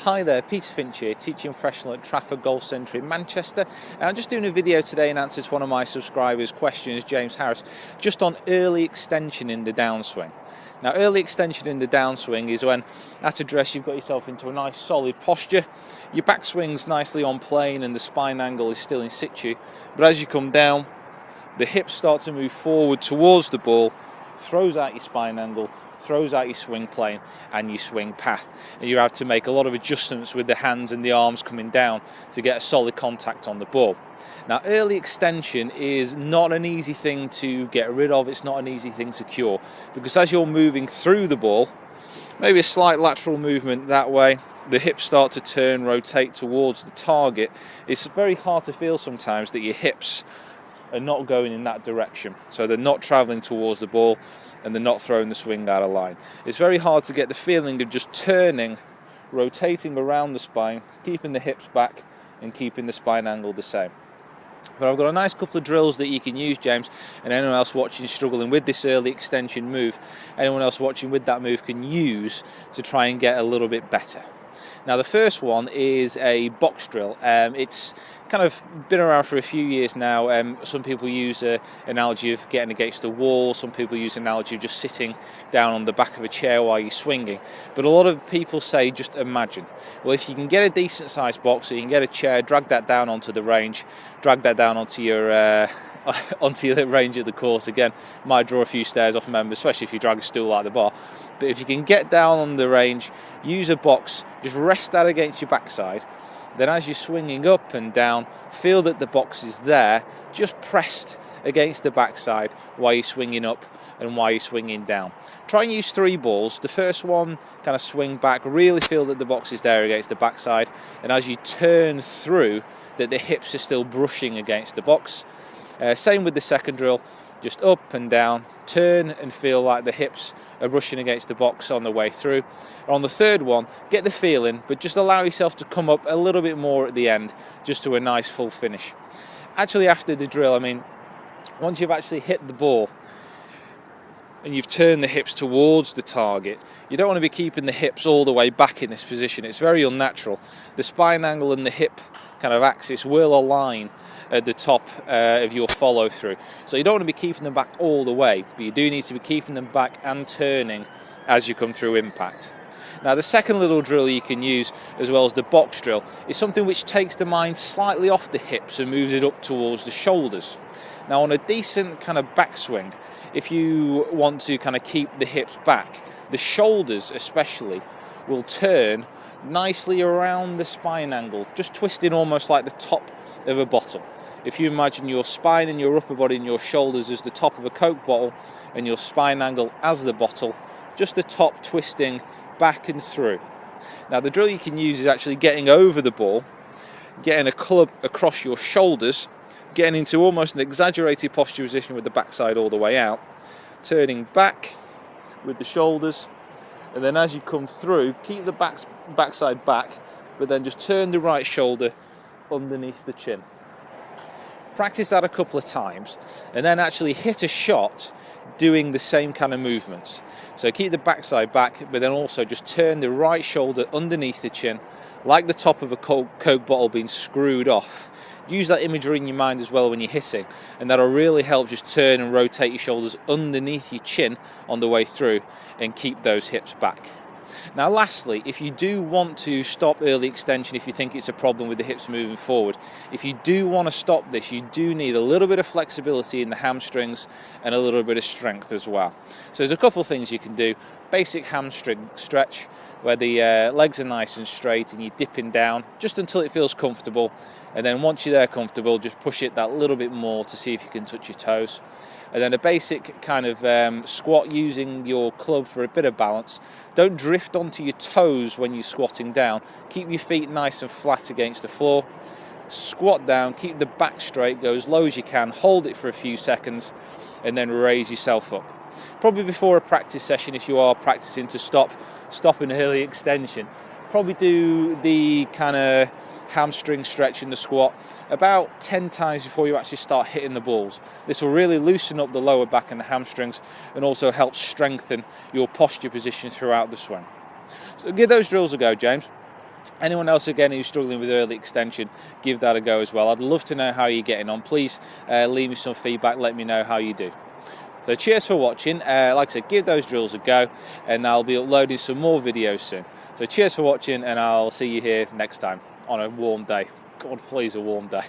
Hi there, Peter Finch here, teaching professional at Trafford Golf Centre in Manchester. And I'm just doing a video today in answer to one of my subscribers' questions, James Harris, just on early extension in the downswing. Now, early extension in the downswing is when, at address, you've got yourself into a nice solid posture, your backswing's nicely on plane and the spine angle is still in situ, but as you come down, the hips start to move forward towards the ball, throws out your spine angle, throws out your swing plane and your swing path, and you have to make a lot of adjustments with the hands and the arms coming down to get a solid contact on the ball. Now, early extension is not an easy thing to get rid of, it's not an easy thing to cure, because as you're moving through the ball, maybe a slight lateral movement that way, the hips start to turn, rotate towards the target. It's very hard to feel sometimes that your hips are not going in that direction, so they're not traveling towards the ball and they're not throwing the swing out of line. It's very hard to get the feeling of just turning, rotating around the spine, keeping the hips back and keeping the spine angle the same. But I've got a nice couple of drills that you can use, James, and anyone else watching struggling with this early extension move, anyone else watching with that move can use to try and get a little bit better. Now, the first one is a box drill. It's kind of been around for a few years now. Some people use an analogy of getting against the wall. Some people use an analogy of just sitting down on the back of a chair while you're swinging. But a lot of people say, just imagine. Well, if you can get a decent sized box, or you can get a chair, drag that down onto the range, drag that down onto your onto the range of the course. Again, might draw a few stares off members, especially if you drag a stool like the bar. But if you can get down on the range, use a box, just rest that against your backside. Then as you're swinging up and down, feel that the box is there, just pressed against the backside while you're swinging up and while you're swinging down. Try and use 3 balls. The first one, kind of swing back, really feel that the box is there against the backside. And as you turn through, that the hips are still brushing against the box. Same with the second drill, just up and down, turn and feel like the hips are brushing against the box on the way through. On the third one, get the feeling, but just allow yourself to come up a little bit more at the end, just to a nice full finish. Actually, after the drill, once you've actually hit the ball and you've turned the hips towards the target, you don't want to be keeping the hips all the way back in this position. It's very unnatural. The spine angle and the hip kind of axis will align at the top of your follow through. So you don't want to be keeping them back all the way, but you do need to be keeping them back and turning as you come through impact. Now, the second little drill you can use, as well as the box drill, is something which takes the mind slightly off the hips and moves it up towards the shoulders. Now, on a decent kind of backswing, if you want to kind of keep the hips back, the shoulders especially will turn nicely around the spine angle, just twisting almost like the top of a bottle. If you imagine your spine and your upper body and your shoulders as the top of a Coke bottle and your spine angle as the bottle, just the top twisting back and through. Now, the drill you can use is actually getting over the ball, getting a club across your shoulders, getting into almost an exaggerated posture position with the backside all the way out, turning back with the shoulders, and then as you come through, keep the backside back, but then just turn the right shoulder underneath the chin. Practice that a couple of times and then actually hit a shot doing the same kind of movements. So keep the backside back, but then also just turn the right shoulder underneath the chin, like the top of a Coke bottle being screwed off. Use that imagery in your mind as well when you're hitting, and that'll really help just turn and rotate your shoulders underneath your chin on the way through and keep those hips back. Now, lastly, if you do want to stop early extension, if you think it's a problem with the hips moving forward, if you do want to stop this, you do need a little bit of flexibility in the hamstrings and a little bit of strength as well. So there's a couple of things you can do. Basic hamstring stretch, where the legs are nice and straight and you're dipping down just until it feels comfortable. And then once you're there comfortable, just push it that little bit more to see if you can touch your toes. And then a basic kind of squat using your club for a bit of balance. Don't drift onto your toes when you're squatting down. Keep your feet nice and flat against the floor. Squat down, keep the back straight, go as low as you can, hold it for a few seconds, and then raise yourself up. Probably before a practice session, if you are practicing to stop an early extension, probably do the kind of hamstring stretch in the squat about 10 times before you actually start hitting the balls. This will really loosen up the lower back and the hamstrings and also help strengthen your posture position throughout the swing. So give those drills a go, James. Anyone else again who's struggling with early extension, give that a go as well. I'd love to know how you're getting on. Please leave me some feedback, let me know how you do. So cheers for watching. Like I said, give those drills a go, and I'll be uploading some more videos soon. So cheers for watching, and I'll see you here next time on a warm day. God, please, a warm day.